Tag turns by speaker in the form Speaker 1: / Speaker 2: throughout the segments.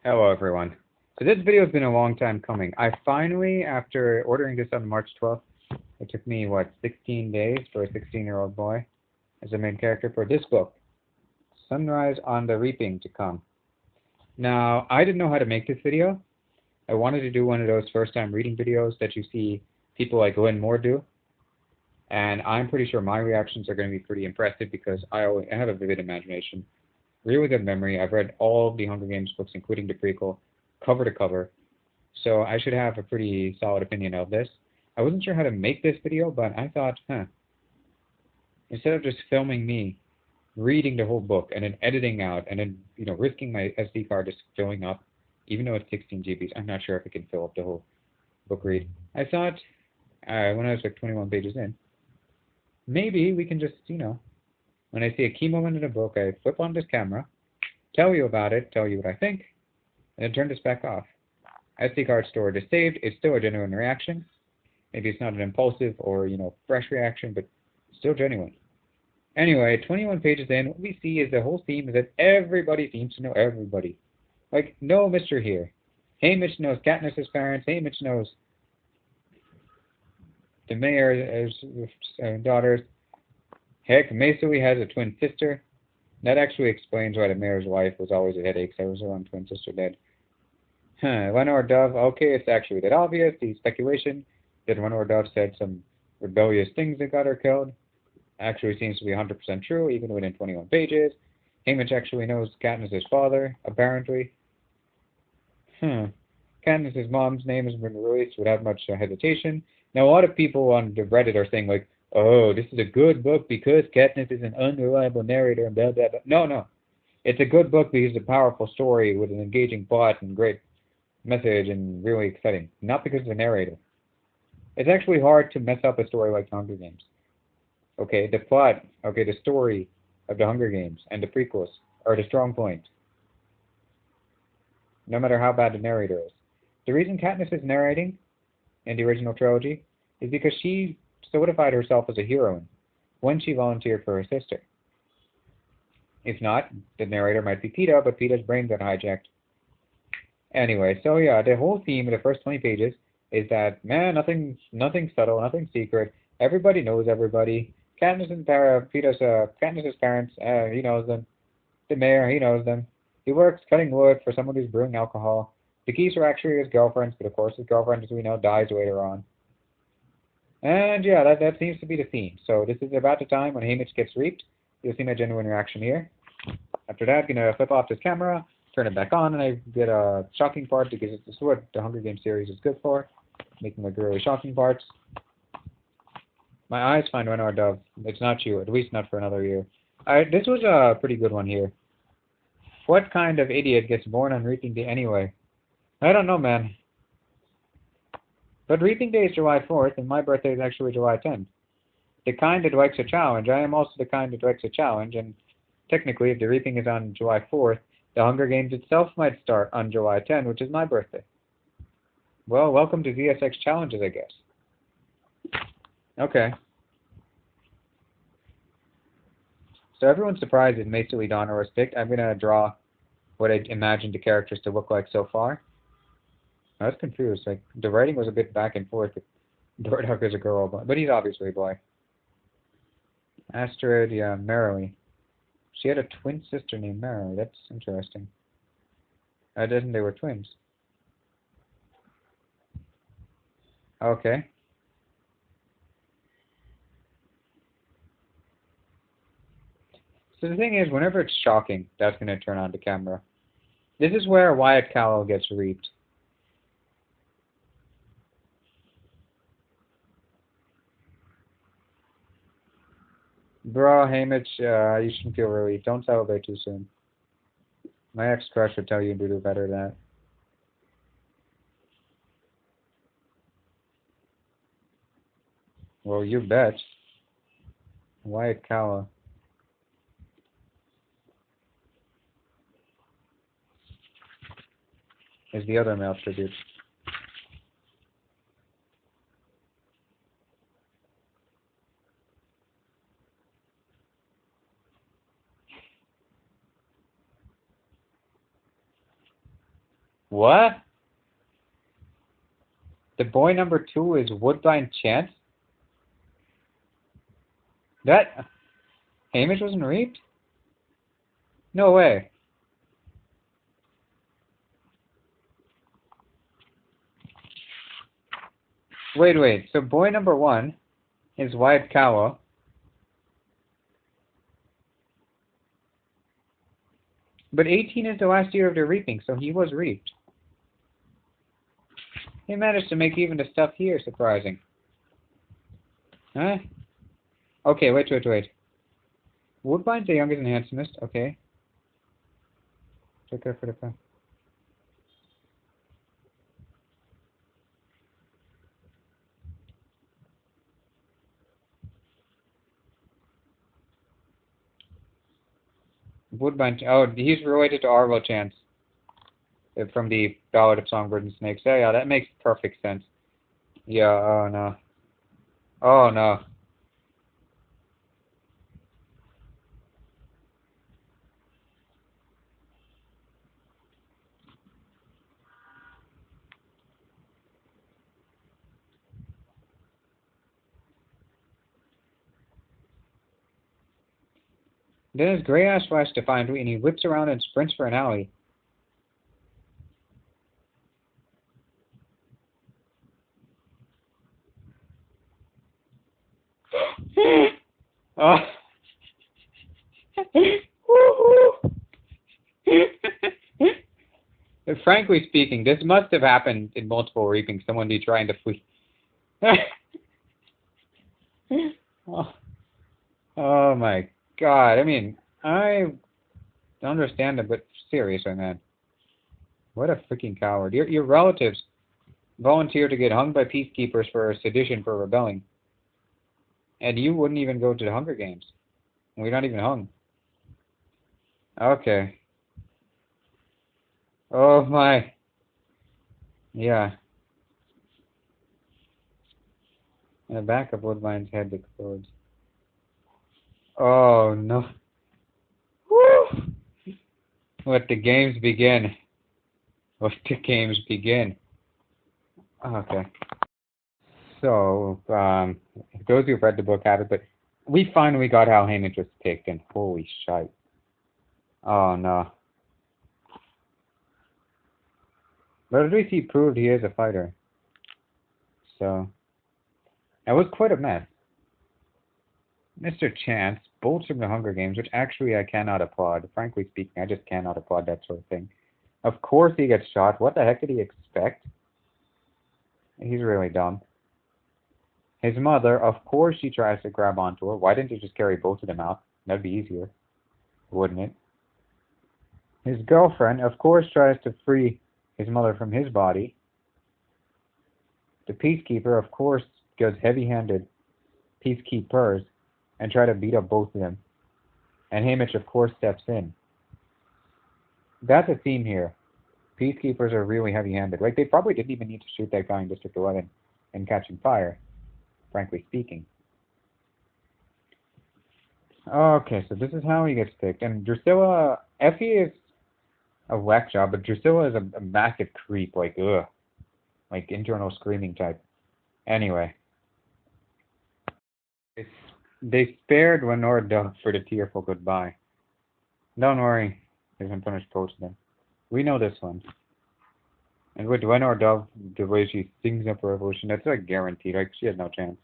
Speaker 1: Hello everyone. So this video has been a long time coming. I finally, after ordering this on March 12th, it took me, 16 days for a 16-year-old boy as a main character for this book, Sunrise on the Reaping to come. Now, I didn't know how to make this video. I wanted to do one of those first-time reading videos that you see people like Glenn Moore do. And I'm pretty sure my reactions are going to be pretty impressive because I have a vivid imagination, really good memory. I've read all of the Hunger Games books, including the prequel, cover to cover. So I should have a pretty solid opinion of this. I wasn't sure how to make this video, but I thought, instead of just filming me reading the whole book and then editing out and then, risking my SD card just filling up, even though it's 16 GBs, I'm not sure if it can fill up the whole book read. I thought, when I was like 21 pages in, maybe we can just, when I see a key moment in a book, I flip on this camera, tell you about it, tell you what I think, and then turn this back off. SD card storage is saved. It's still a genuine reaction. Maybe it's not an impulsive or, fresh reaction, but still genuine. Anyway, 21 pages in, what we see is the whole theme is that everybody seems to know everybody. Like, no mystery here. Haymitch knows Katniss's parents. Haymitch knows the mayor's daughters. Heck, Maisui has a twin sister. That actually explains why the mayor's wife was always a headache, so was her own twin sister dead. Lenore Dove, okay, it's actually that obvious. The speculation that Lenore Dove said some rebellious things that got her killed actually seems to be 100% true, even within 21 pages. Haymitch actually knows Katniss's father, apparently. Katniss's mom's name has been released without much hesitation. Now, a lot of people on the Reddit are saying, like, oh, this is a good book because Katniss is an unreliable narrator and blah, blah, blah. No. It's a good book because it's a powerful story with an engaging plot and great message and really exciting. Not because of the narrator. It's actually hard to mess up a story like The Hunger Games. Okay, the plot, the story of The Hunger Games and the prequels are the strong point. No matter how bad the narrator is. The reason Katniss is narrating in the original trilogy is because she solidified herself as a heroine when she volunteered for her sister. If not, the narrator might be Peeta, but Peeta's brain got hijacked. Anyway, so yeah, the whole theme of the first 20 pages is that, man, nothing subtle, nothing secret. Everybody knows everybody. Katniss's parents, he knows them. The mayor, he knows them. He works cutting wood for someone who's brewing alcohol. The Geese are actually his girlfriends, but of course his girlfriend, as we know, dies later on. And yeah, that seems to be the theme. So this is about the time when Haymitch gets reaped. You'll see my genuine reaction here. After that, I'm going to flip off this camera, turn it back on, and I get a shocking part because it's what the Hunger Games series is good for, making like really shocking parts. My eyes find Lenore Dove. It's not you, at least not for another year. This was a pretty good one here. What kind of idiot gets born on Reaping Day anyway? I don't know, man. But Reaping Day is July 4th, and my birthday is actually July 10th. The kind that likes a challenge. I am also the kind that likes a challenge, and technically, if the Reaping is on July 4th, the Hunger Games itself might start on July 10th, which is my birthday. Well, welcome to VSX Challenges, I guess. Okay. So everyone's surprised that Maisui Donner was picked. I'm going to draw what I imagined the characters to look like so far. I was confused. Like, the writing was a bit back and forth. Dorduck is a girl, but he's obviously a boy. Astrid, yeah, Merrily. She had a twin sister named Merrily. That's interesting. I didn't. They were twins. Okay. So the thing is, whenever it's shocking, that's going to turn on the camera. This is where Wyatt Callow gets reaped. Bro, Haymitch, you shouldn't feel relieved. Don't celebrate too soon. My ex-crush would tell you to do better than that. Well, you bet. Wyatt Callow. Is the other male tribute. What? The boy number 2 is Woodbine Chance? That Hamish wasn't raped? No way. Wait. So boy number 1 is Wyatt Cowell. But 18 is the last year of the reaping, so he was reaped. He managed to make even the stuff here surprising. Huh? Okay, wait. Woodbine's the youngest and handsomest, okay. Took care for the phone. Woodbine, oh, he's related to Arvo Chance from the Ballad of Songbirds and Snakes. Yeah, that makes perfect sense. Yeah, oh no. Oh no. Then his gray eyes flash defiantly, and he whips around and sprints for an alley. Oh. Frankly speaking, this must have happened in multiple reapings. Someone be trying to flee. Oh. Oh my God. I mean, I understand it, but seriously, man. What a freaking coward. Your relatives volunteered to get hung by peacekeepers for sedition for rebelling. And you wouldn't even go to the Hunger Games. We're not even hung. Okay. Oh my. Yeah. And the back of Woodbine's head explodes. Oh no. Woo! Let the games begin. Let the games begin. Okay. So, those who've read the book have it, but we finally got how Hamish was picked, and holy shite. Oh no. But at least he proved he is a fighter. So, that was quite a mess. Mr. Chance bolts from the Hunger Games, which actually I cannot applaud. Frankly speaking, I just cannot applaud that sort of thing. Of course he gets shot. What the heck did he expect? He's really dumb. His mother, of course she tries to grab onto her. Why didn't you just carry both of them out? That'd be easier, wouldn't it? His girlfriend, of course, tries to free his mother from his body. The peacekeeper, of course, goes heavy-handed, peacekeepers, and try to beat up both of them. And Hamish, of course, steps in. That's a theme here. Peacekeepers are really heavy-handed. Like, they probably didn't even need to shoot that guy in District 11 and catching fire, frankly speaking. Okay, so this is how he gets picked. And Drusilla, Effie is a whack job, but Drusilla is a massive creep, like, ugh. Like, internal screaming type. Anyway. They spared Lenore Dove for the tearful goodbye. Don't worry, there's unpunished both of them. We know this one. And with Lenore Dove, the way she sings up a revolution, that's like guaranteed. Like, she had no chance.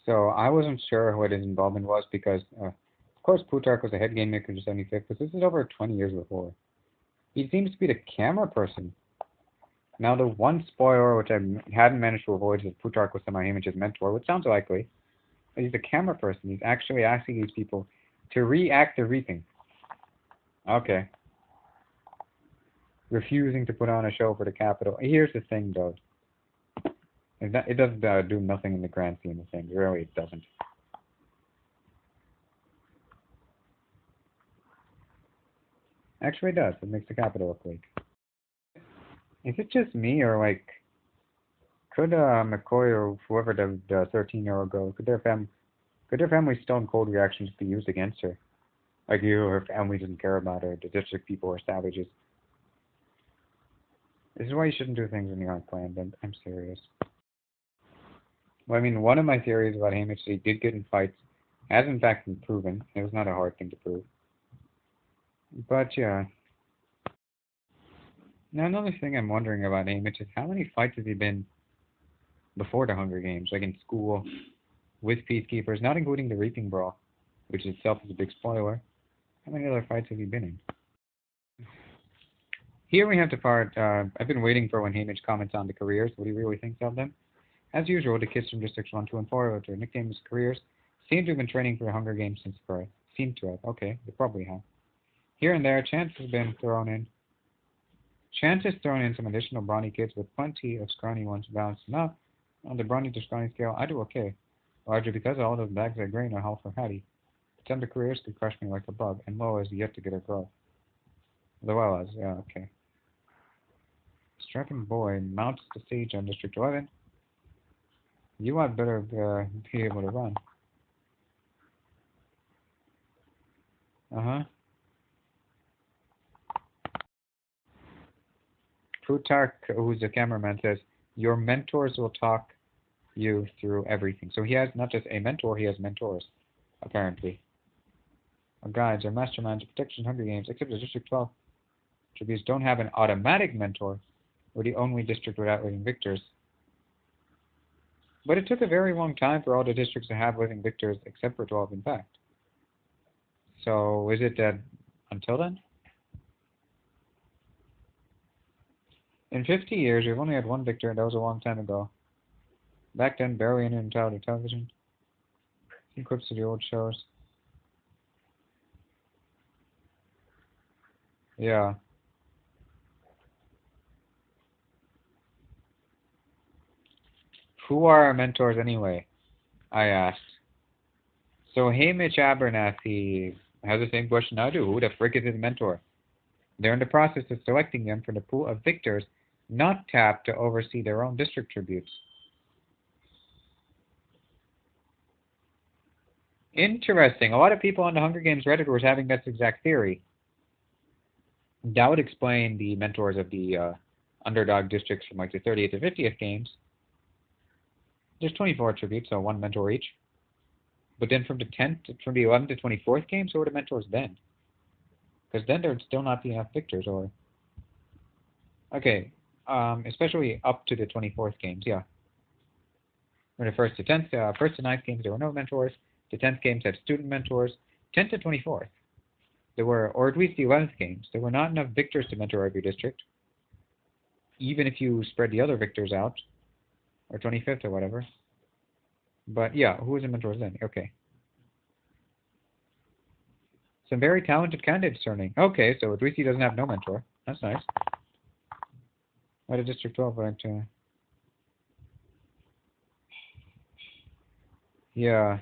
Speaker 1: So I wasn't sure what his involvement was because, of course, Plutarch was a head game maker in 75, but this is over 20 years before. He seems to be the camera person. Now, the one spoiler which I hadn't managed to avoid is that Plutarch was somehow Hamish's mentor, which sounds likely. But he's a camera person. He's actually asking these people to react the reaping. Okay. Refusing to put on a show for the Capitol. Here's the thing, though. It doesn't do nothing in the grand scheme of things. Really, it doesn't. Actually, it does. It makes the Capitol look weak. Is it just me, or like, could McCoy or whoever the 13-year-old girl, could their family's stone cold reactions be used against her? Like, her family doesn't care about her. The district people are savages. This is why you shouldn't do things when you aren't planned. I'm serious. Well, I mean, one of my theories about Hamish that he did get in fights has in fact been proven. It was not a hard thing to prove. But yeah. Now another thing I'm wondering about Hamish is how many fights has he been before the Hunger Games, like in school, with peacekeepers, not including the Reaping Brawl, which itself is a big spoiler. How many other fights has he been in? Here we have the part, I've been waiting for when Hamish comments on the careers, what he really thinks of them. As usual, the kids from Districts 1, 2, and 4, with their nicknames, careers, seem to have been training for the Hunger Games since birth. Seem to have. Okay, they probably have. Here and there, Chance has thrown in some additional brawny kids with plenty of scrawny ones balanced enough. On the brawny to scrawny scale, I do okay. Largely because all those bags of grain are all for Hattie. Pretend the careers could crush me like a bug, and Loa is yet to get her growth. Luella's, yeah, okay. Strapping boy mounts the stage on District 11. You had better be able to run. Uh-huh. Plutarch, who's a cameraman, says, your mentors will talk you through everything. So he has not just a mentor, he has mentors, apparently. Our guides are masterminds of protection Hunger Games, except the District 12 tributes don't have an automatic mentor. We're the only district without living victors. But it took a very long time for all the districts to have living victors, except for 12, in fact. So is it that until then? In 50 years, we've only had one victor, and that was a long time ago. Back then, barely anyone entitled to television. Clips of the old shows. Yeah. Who are our mentors anyway? I asked. So Hamish Abernathy has the same question I do. Who the frick is his mentor? They're in the process of selecting them from the pool of victors not tapped to oversee their own district tributes. Interesting. A lot of people on the Hunger Games Reddit were having this exact theory. That would explain the mentors of the underdog districts from like the 30th to 50th games. There's 24 tributes, so one mentor each. But then from the 11th to 24th games, who are the mentors then? Because then there'd still not be enough victors, or... Okay, especially up to the 24th games, yeah. From the first to 9th games, there were no mentors. The 10th games had student mentors. 10th to 24th, there were, or at least the 11th games, there were not enough victors to mentor every district. Even if you spread the other victors out, or 25th or whatever. But yeah, who was the mentors then? Okay. Some very talented candidates turning. Okay, so at least he doesn't have no mentor. That's nice. Why did District 12 went to... Yeah.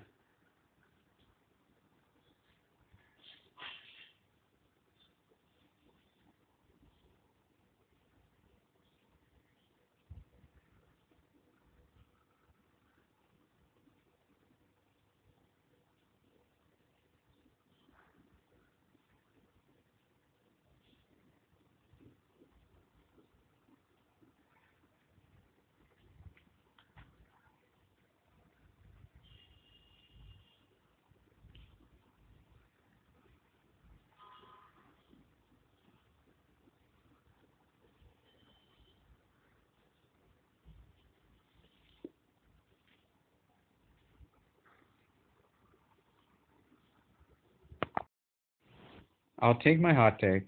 Speaker 1: I'll take my hot take.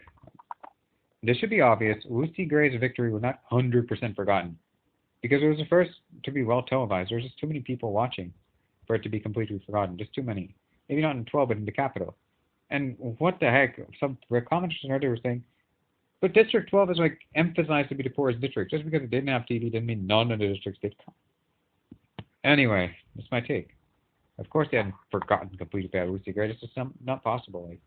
Speaker 1: This should be obvious. Lucy Gray's victory was not 100% forgotten. Because it was the first to be well televised. There's just too many people watching for it to be completely forgotten. Just too many. Maybe not in 12, but in the capital. And what the heck? Some commenters on Reddit were saying, but District 12 is like emphasized to be the poorest district. Just because it didn't have TV didn't mean none of the districts did come. Anyway, that's my take. Of course they hadn't forgotten completely about Lucy Gray. It's just not possible. Like.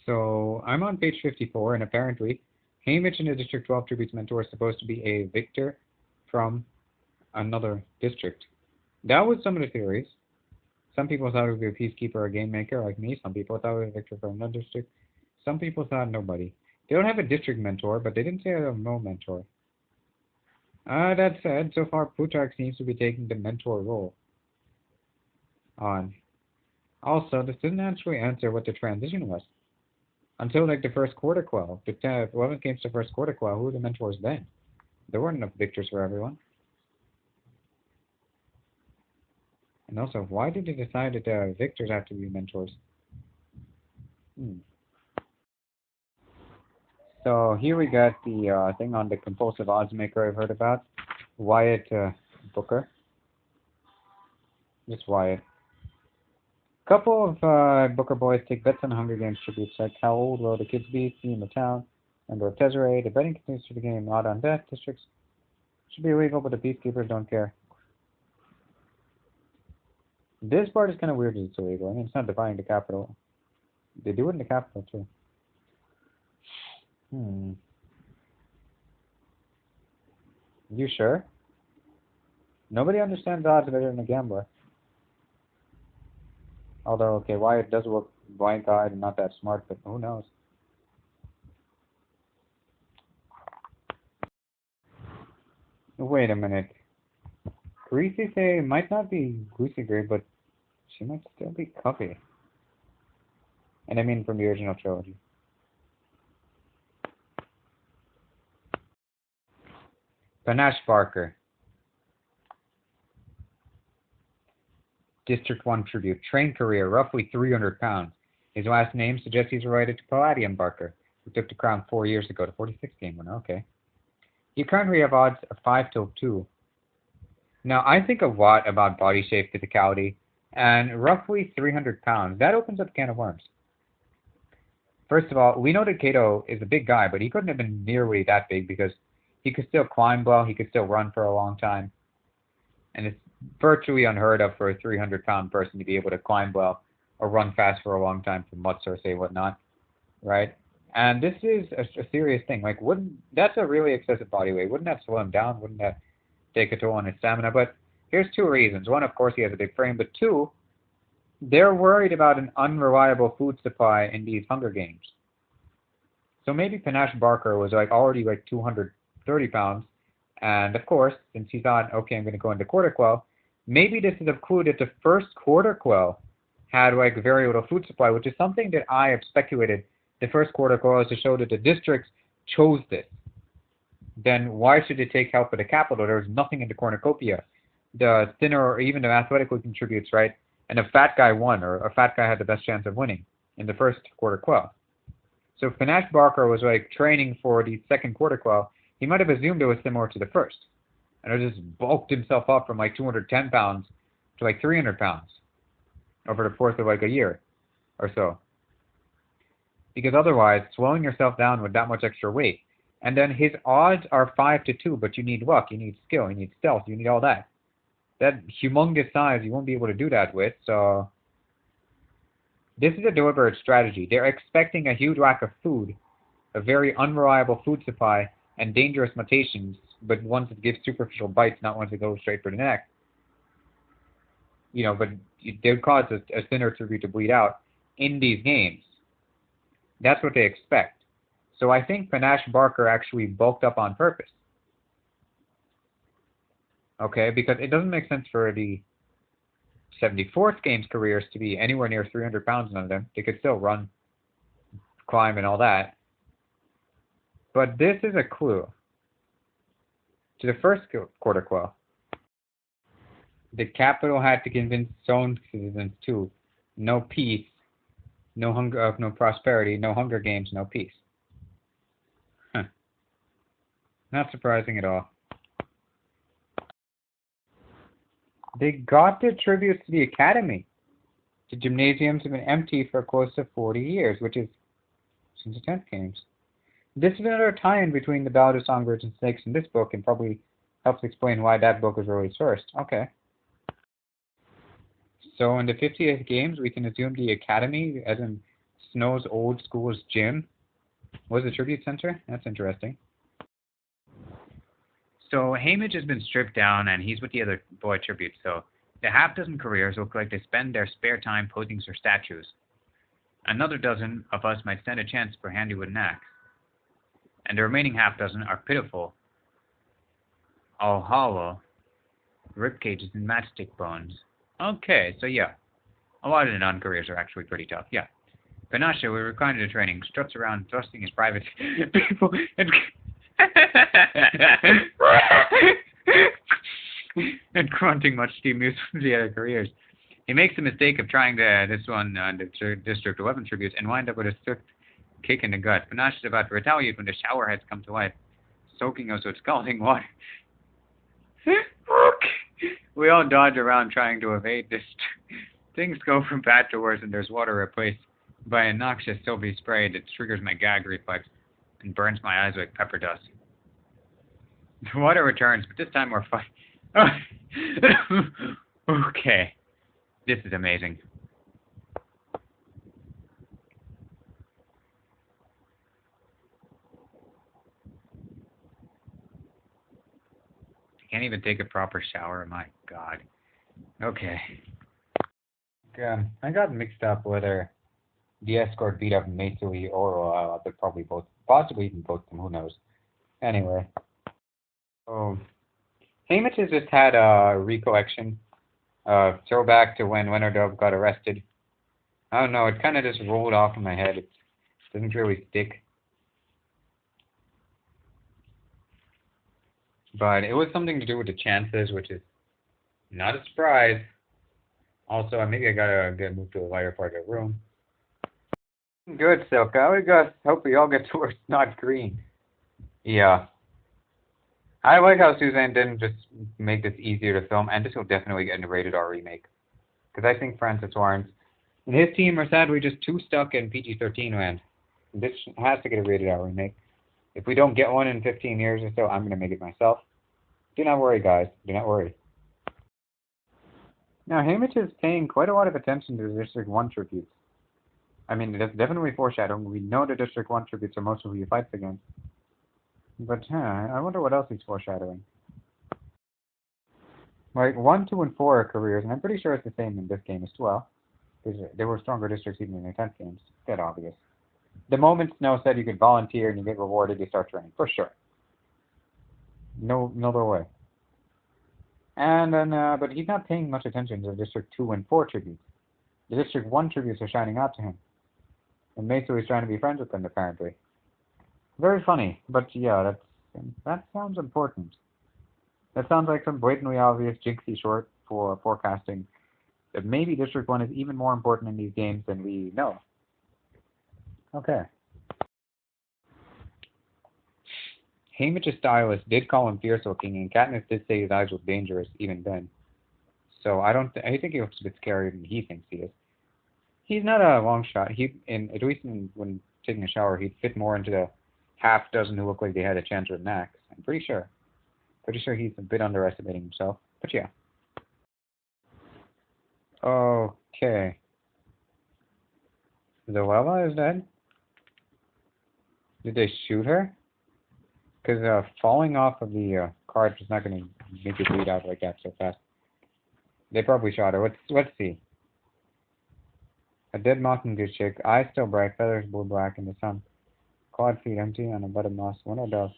Speaker 1: So I'm on page 54, and apparently Hamish and the District 12 tributes mentor is supposed to be a victor from another district. That was some of the theories. Some people thought it would be a peacekeeper or a game maker like me. Some people thought it would be a victor from another district. Some people thought nobody. They don't have a district mentor, but they didn't say no mentor. That said, so far Plutarch seems to be taking the mentor role on. Also, this didn't actually answer what the transition was. Until like the first quarter quell. When it came to the first quarter quell, who were the mentors then? There weren't enough victors for everyone. And also, why did they decide that victors have to be mentors? So here we got the thing on the compulsive odds maker I've heard about. Wyatt Booker. Just Wyatt. Couple of Booker boys take bets on the Hunger Games tributes, like how old will the kids be, theme of town, number of Tezzeret. The betting continues to the game, odd on bet. Districts should be illegal, but the peacekeepers don't care. This part is kind of weird that it's illegal. I mean, it's not dividing the capital. They do it in the capital, too. You sure? Nobody understands odds better than a gambler. Although, okay, Wyatt does work blind eyed and not that smart, but who knows? Wait a minute. Greasy might not be Greasy Gray, but she might still be Cuffy. And I mean from the original trilogy. Panache Barker. District 1 tribute. Train career, roughly 300 pounds. His last name suggests he's related to Palladium Barker, who took the crown 4 years ago, the 46 game winner. Okay. You currently have odds of 5-2. Now, I think a lot about body shape, physicality, and roughly 300 pounds. That opens up a can of worms. First of all, we know that Kato is a big guy, but he couldn't have been nearly that big because he could still climb well, he could still run for a long time. And it's virtually unheard of for a 300-pound person to be able to climb well or run fast for a long time for mutts or say whatnot, right? And this is a serious thing. Like, that's a really excessive body weight. Wouldn't that slow him down? Wouldn't that take a toll on his stamina? But here's two reasons. One, of course, he has a big frame, but two, they're worried about an unreliable food supply in these Hunger Games. So maybe Panache Barker was already 230 pounds, and of course, since he thought, okay, I'm going to go into quarter quell, maybe this is a clue that the first quarter quell had very little food supply, which is something that I have speculated. The first quarter quell is to show that the districts chose this. Then why should it take help at the capital? There was nothing in the cornucopia. The thinner or even the athletically contributes, right? And a fat guy won, or a fat guy had the best chance of winning in the first quarter quell. So if Panache Barker was training for the second quarter quell, he might have assumed it was similar to the first. And it just bulked himself up from 210 pounds to 300 pounds over the course of a year or so. Because otherwise, slowing yourself down with that much extra weight. And then his odds are 5-2, but you need luck, you need skill, you need stealth, you need all that. That humongous size, you won't be able to do that with, so this is a deliberate strategy. They're expecting a huge lack of food, a very unreliable food supply, and dangerous mutations, but ones that give superficial bites, not ones that go straight for the neck. But they would cause a thinner tribute to bleed out in these games. That's what they expect. So I think Panache Barker actually bulked up on purpose. Okay, because it doesn't make sense for the 74th Games careers to be anywhere near 300 pounds, none of them. They could still run, climb, and all that. But this is a clue to the first quarter quell. The capital had to convince its own citizens too. No peace, no hunger, no prosperity, no Hunger Games, no peace. Not surprising at all. They got their tributes to the academy. The gymnasiums have been empty for close to 40 years, which is since the 10th Games. This is another tie-in between the Ballad of Songbirds and Snakes in this book, and probably helps explain why that book was released first. Okay. So in the 50th Games, we can assume the academy, as in Snow's old school's gym, was the tribute center? That's interesting. So Haymitch has been stripped down, and he's with the other boy tributes, so the half-dozen careers look like they spend their spare time posing for statues. Another dozen of us might stand a chance for handy with an axe. and the remaining half dozen are pitiful, all hollow, rib cages and matchstick bones. Okay, so yeah, a lot of the non-careers are actually pretty tough, yeah. Panache, we reclined to training, struts around thrusting his private people and and grunting much to amuse the other careers. He makes the mistake of trying this one the District 11 tributes and wind up with a strict kick in the gut. Panache is about to retaliate when the shower heads come to life, soaking us with scalding water. We all dodge around trying to evade this. Things go from bad to worse, and there's water replaced by a noxious Sylvie spray that triggers my gag reflex and burns my eyes like pepper dust. The water returns, but this time we're fine. Okay. This is amazing. I can't even take a proper shower. My God. Okay. I got mixed up whether the escort beat up Matsui or but probably both, possibly even both of them. Who knows? Anyway. Oh, Hamish has just had a recollection. Throwback to when Winter got arrested. I don't know. It kind of just rolled off in my head. It doesn't really stick. But it was something to do with the chances, which is not a surprise. Also, maybe I gotta move to a lighter part of the room. Good, Silka. We got. Hope we all get to where it's not green. Yeah. I like how Suzanne didn't just make this easier to film, and this will definitely get in a rated R remake. Because I think Francis Lawrence and his team are sadly just too stuck in PG-13 land. This has to get a rated R remake. If we don't get one in 15 years or so, I'm going to make it myself. Do not worry, guys. Do not worry. Now, Hamish is paying quite a lot of attention to the District 1 tributes. I mean, that's definitely foreshadowing. We know the District 1 tributes are most of who he fights against. But, I wonder what else he's foreshadowing. Like, 1, 2, and 4 are careers, and I'm pretty sure it's the same in this game as well. There were stronger districts even in the 10th games. That obvious. The moment Snow said you could volunteer and you get rewarded, you start training. For sure. No other way. And then, but he's not paying much attention to the District 2 and 4 tributes. The District 1 tributes are shining out to him. And Mesa is trying to be friends with them, apparently. Very funny, but yeah, that sounds important. That sounds like some blatantly obvious jinxie short for forecasting that maybe District 1 is even more important in these games than we know. Okay. Hamish's stylist did call him fierce-looking, and Katniss did say his eyes looked dangerous even then. So I think he looks a bit scarier than he thinks he is. He's not a long shot. At least when taking a shower, he'd fit more into the half dozen who look like they had a chance with Max. I'm pretty sure. Pretty sure he's a bit underestimating himself. But yeah. Okay. Luella is dead? Did they shoot her? Because falling off of the cart is not going to make you bleed out like that so fast. They probably shot her. Let's see. A dead mockingoose chick, eyes still bright, feathers blue-black in the sun. Clawed feet empty on a bed of moss. One dove.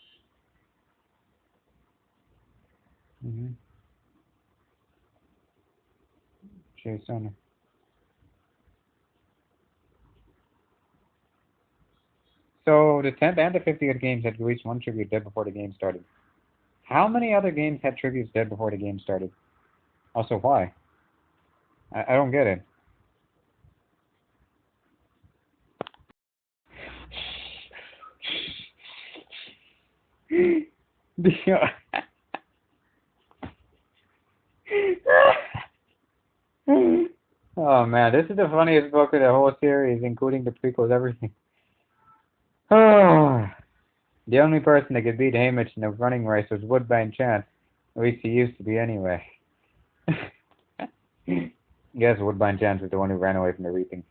Speaker 1: Chase on her. So the 10th and the 50th games had released one tribute dead before the game started. How many other games had tributes dead before the game started? Also, why? I don't get it. Oh man, this is the funniest book of the whole series, including the prequels, everything. Oh, the only person that could beat Hamish in the running race was Woodbine Chance. At least he used to be anyway. Yes, Woodbine Chance is the one who ran away from the reaping.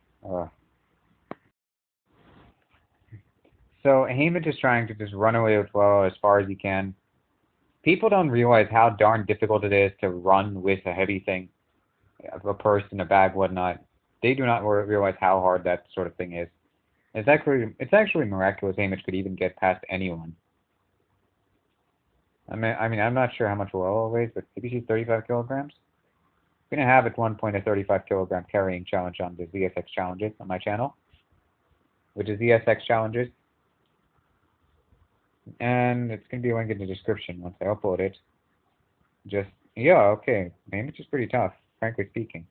Speaker 1: So Hamish is trying to just run away with Willow as far as he can. People don't realize how darn difficult it is to run with a heavy thing, a purse and a bag, whatnot. They do not realize how hard that sort of thing is. It's actually miraculous Hamish could even get past anyone. I mean, I'm not sure how much Woooooooaaahhh weighs, but maybe she's 35 kilograms. I'm gonna have at one point a 35 kilogram carrying challenge on the ZSX challenges on my channel, which is ZSX challenges, and it's gonna be a link in the description once I upload it. Just yeah, okay, Hamish is pretty tough, frankly speaking.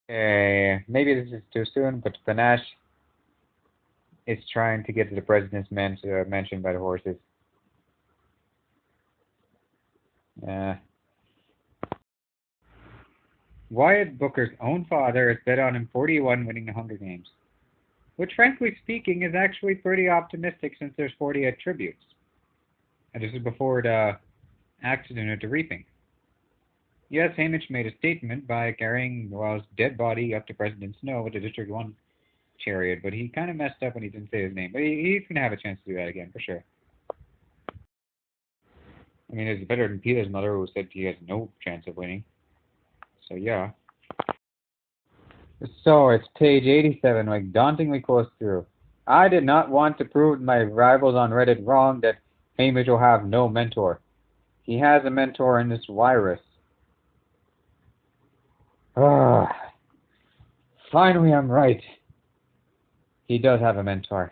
Speaker 1: Maybe this is too soon, but Panache is trying to get to the president's mansion by the horses. Wyatt Booker's own father has bet on him 40-1 winning the Hunger Games, which frankly speaking is actually pretty optimistic since there's 48 tributes. And this is before the accident at the reaping. Yes, Hamish made a statement by carrying Noel's dead body up to President Snow with the District 1 chariot, but he kind of messed up when he didn't say his name. But he's going to have a chance to do that again, for sure. I mean, it's better than Peter's mother, who said he has no chance of winning. So, yeah. So, it's page 87, like dauntingly close through. I did not want to prove my rivals on Reddit wrong that Hamish will have no mentor. He has a mentor in this virus. Finally, I'm right. He does have a mentor.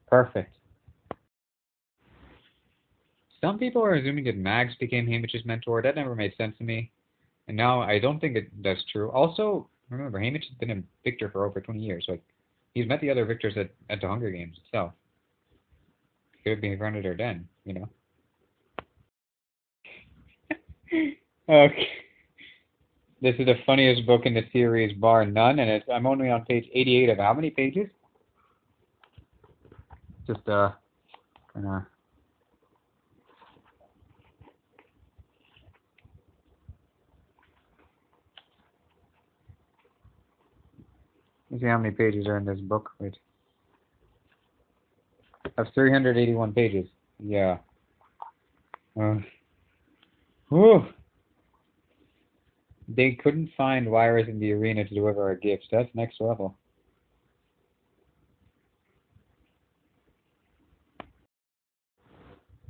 Speaker 1: Perfect. Some people are assuming that Mags became Hamish's mentor. That never made sense to me. And now I don't think that's true. Also, remember, Hamish has been a victor for over 20 years. Like, he's met the other victors at the Hunger Games itself. He could have been grounded there then, you know. Okay. This is the funniest book in the series, bar none, and I'm only on page 88 of how many pages? Just, kinda... Let's see how many pages are in this book. Wait. Of 381 pages. Yeah. Whew. They couldn't find wires in the arena to deliver our gifts. That's next level.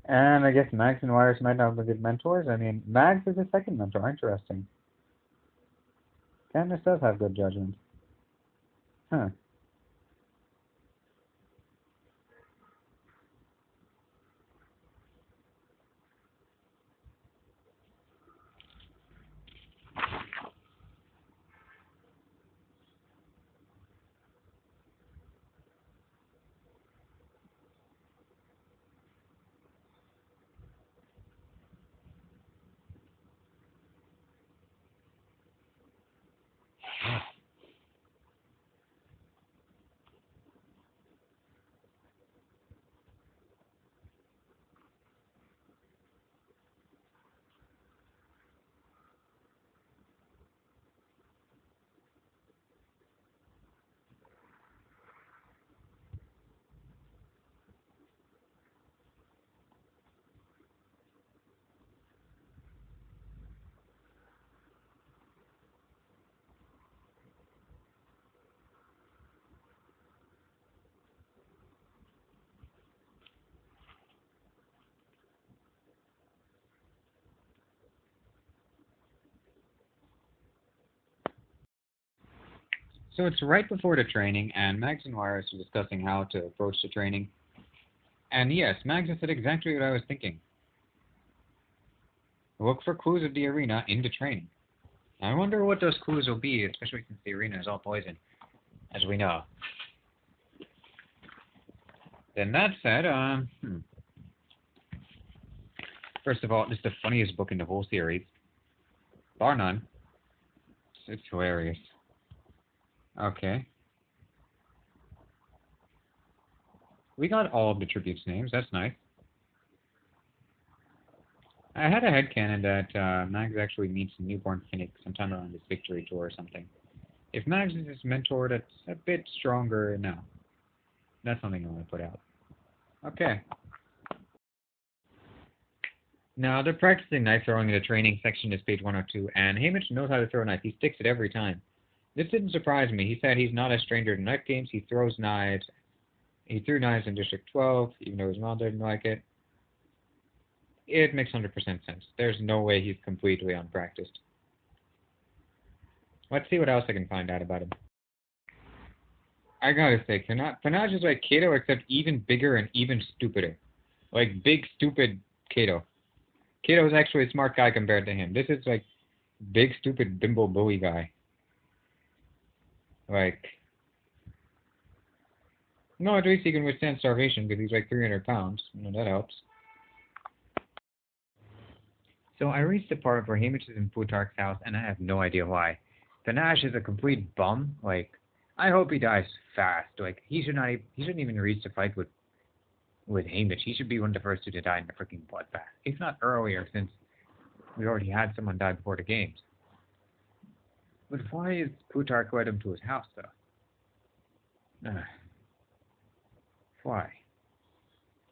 Speaker 1: And I guess Max and Wires might not be good mentors. I mean, Max is a second mentor. Interesting. Candace does have good judgment. Huh. So it's right before the training, and Max and Wires are discussing how to approach the training. And yes, Max has said exactly what I was thinking. Look for clues of the arena in the training. I wonder what those clues will be, especially since the arena is all poison, as we know. Then that said, First of all, this is the funniest book in the whole series. Bar none. It's hilarious. Okay. We got all of the tributes' names. That's nice. I had a headcanon that Mags actually meets a newborn Finnick sometime around his victory tour or something. If Mags is his mentor, that's a bit stronger now. That's something I want to put out. Okay. Now, they're practicing knife throwing in the training section is page 102, and Hamish knows how to throw a knife. He sticks it every time. This didn't surprise me. He said he's not a stranger to knife games. He throws knives. He threw knives in District 12, even though his mom didn't like it. It makes 100% sense. There's no way he's completely unpracticed. Let's see what else I can find out about him. I gotta say, Panaj is like Kato, except even bigger and even stupider. Like, big, stupid Kato. Kato is actually a smart guy compared to him. This is like big, stupid, bimbo bully guy. Like, no, at least he can withstand starvation because he's like 300 pounds. You know, that helps. So I reached the part where Hamish is in Plutarch's house, and I have no idea why. Panache is a complete bum. Like, I hope he dies fast. Like, he shouldn't even reach the fight with Hamish. He should be one of the first two to die in a freaking bloodbath. If not earlier, since we already had someone die before the games. But why is Plutarch led him to his house, though? Why?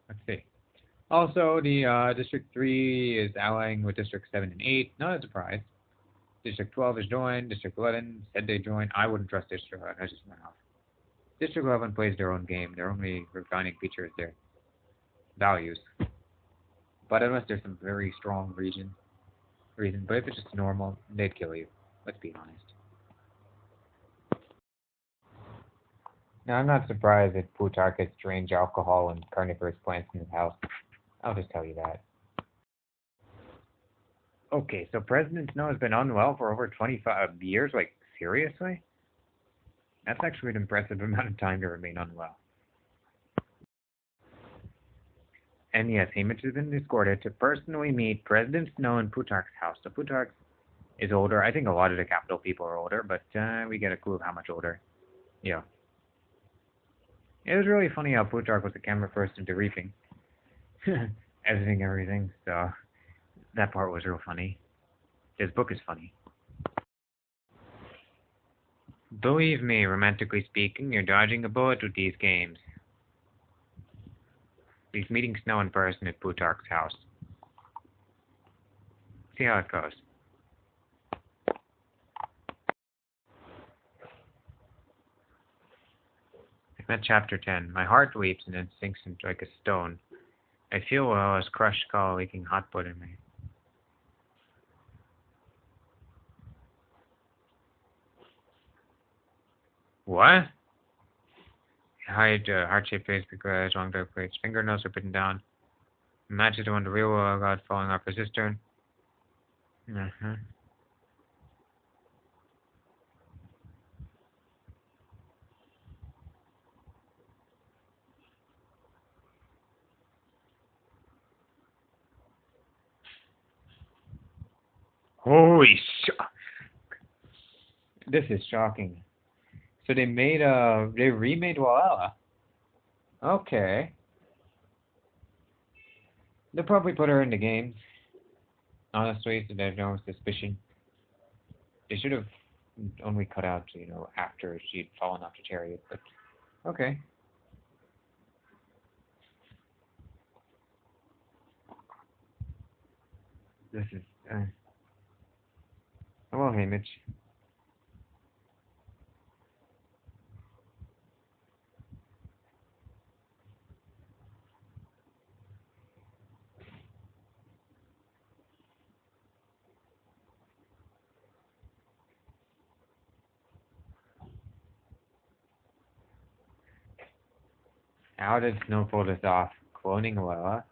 Speaker 1: Let's see. Also, the District 3 is allying with District 7 and 8. Not a surprise. District 12 is joined. District 11 said they joined. I wouldn't trust District 11. I just went off. District 11 plays their own game. Their only refining feature is their values. But unless there's some very strong reason. But if it's just normal, they'd kill you. Let's be honest. Now, I'm not surprised that Plutarch has strange alcohol and carnivorous plants in his house. I'll just tell you that. Okay, so President Snow has been unwell for over 25 years? Like, seriously? That's actually an impressive amount of time to remain unwell. And yes, Hamish has been escorted to personally meet President Snow in Plutarch's house. So Plutarch is older. I think a lot of the capital people are older, but we get a clue of how much older. Yeah. It was really funny how Plutarch was the camera person to reaping. Editing everything, so that part was real funny. His book is funny. Believe me, romantically speaking, you're dodging a bullet with these games. He's meeting Snow in person at Plutarch's house. See how it goes. I'm at chapter 10. My heart leaps and then sinks into like a stone. I feel well as crushed skull leaking hot blood in me. What? Hide heart-shaped face, big eyes, long dark plates, fingernails are bitten down. Matches the one the real world God falling off a cistern. Holy shock! This is shocking. So they remade Woooooaaahhhh. Okay. They'll probably put her in the games. Honestly, so there's no suspicion. They should have only cut out, after she'd fallen off the chariot, but okay. This is, hello, Hamish. How did Snow pull this off? Cloning Woooooaaahhhh?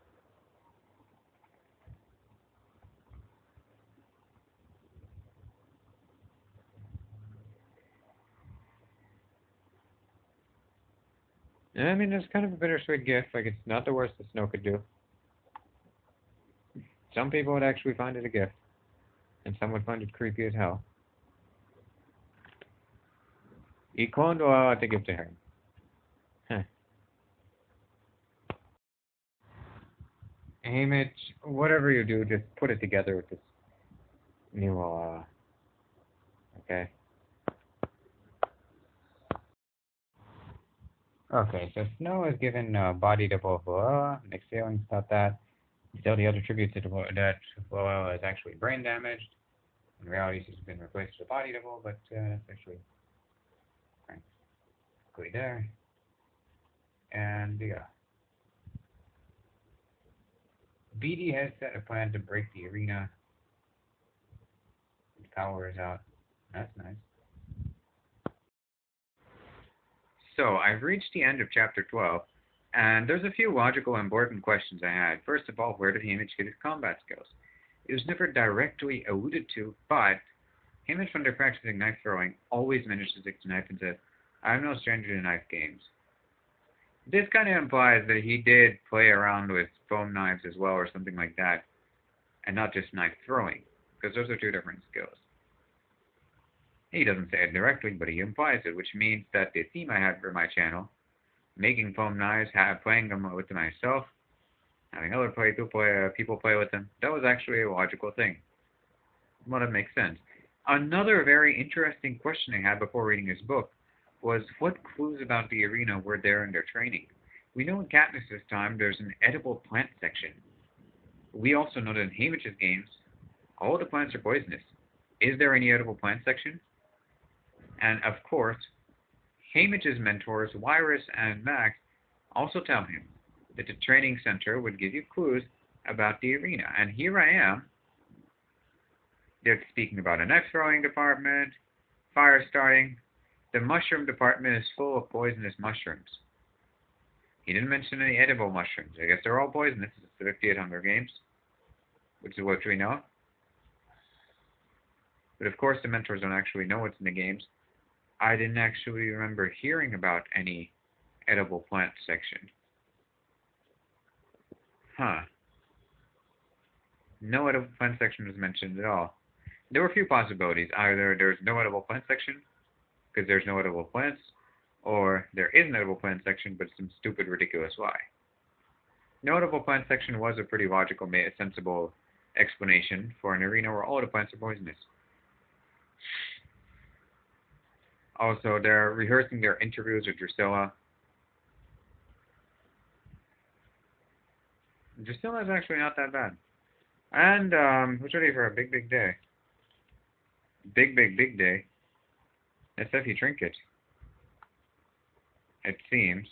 Speaker 1: I mean, it's kind of a bittersweet gift. Like, it's not the worst that Snow could do. Some people would actually find it a gift. And some would find it creepy as hell. He cloned Woooooaaahhhh to give to her. Huh. Hamish, whatever you do, just put it together with this new Woooooaaahhhh. Okay? Okay, so Snow is given body double of Woooooaaahhhh. Mixed feelings about that. Still, the other tribute to that Woooooaaahhhh is actually brain damaged. In reality, she's been replaced with a body double, but that's actually quickly there. And yeah. BD has set a plan to break the arena. The power is out. That's nice. So, I've reached the end of chapter 12, and there's a few logical important questions I had. First of all, where did Haymitch get his combat skills? It was never directly alluded to, but Haymitch, when they're practicing knife throwing, always manages to stick to knife and says, I'm no stranger to knife games. This kind of implies that he did play around with foam knives as well, or something like that, and not just knife throwing, because those are two different skills. He doesn't say it directly, but he implies it, which means that the theme I had for my channel, making foam knives, playing them with them myself, having other people play with them, that was actually a logical thing. Well, that makes sense. Another very interesting question I had before reading this book was what clues about the arena were there in their training? We know in Katniss's time there's an edible plant section. We also know that in Haymitch's games, all the plants are poisonous. Is there any edible plant section? And of course, Haymitch's mentors, Wyrus and Max, also tell him that the training center would give you clues about the arena. And here I am. They're speaking about a knife throwing department, fire starting. The mushroom department is full of poisonous mushrooms. He didn't mention any edible mushrooms. I guess they're all poisonous. It's the 58 Hunger Games, which is what we know. But of course, the mentors don't actually know what's in the games. I didn't actually remember hearing about any edible plant section. No edible plant section was mentioned at all. There were a few possibilities. Either there's no edible plant section, because there's no edible plants, or there is an edible plant section, but some stupid, ridiculous lie. No edible plant section was a pretty logical, sensible explanation for an arena where all the plants are poisonous. Also, they're rehearsing their interviews with Drusilla. Drusilla's actually not that bad. And, we're ready for a big, big day. Big, big, big day. That's if you drink it. It seems.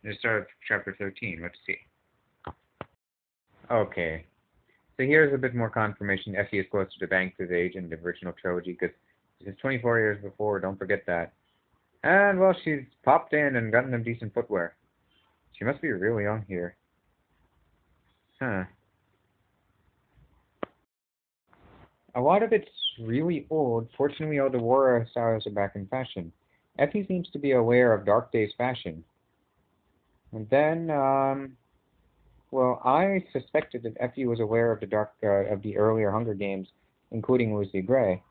Speaker 1: Let's start with chapter 13. Let's see. Okay. So here's a bit more confirmation. Effie is closer to Banks' age in the original trilogy, because this is 24 years before, don't forget that. And, well, she's popped in and gotten them decent footwear. She must be really young here. A lot of it's really old. Fortunately, all the war styles are back in fashion. Effie seems to be aware of Dark Days fashion. And then, well, I suspected that Effie was aware of the earlier Hunger Games, including Lucy Gray.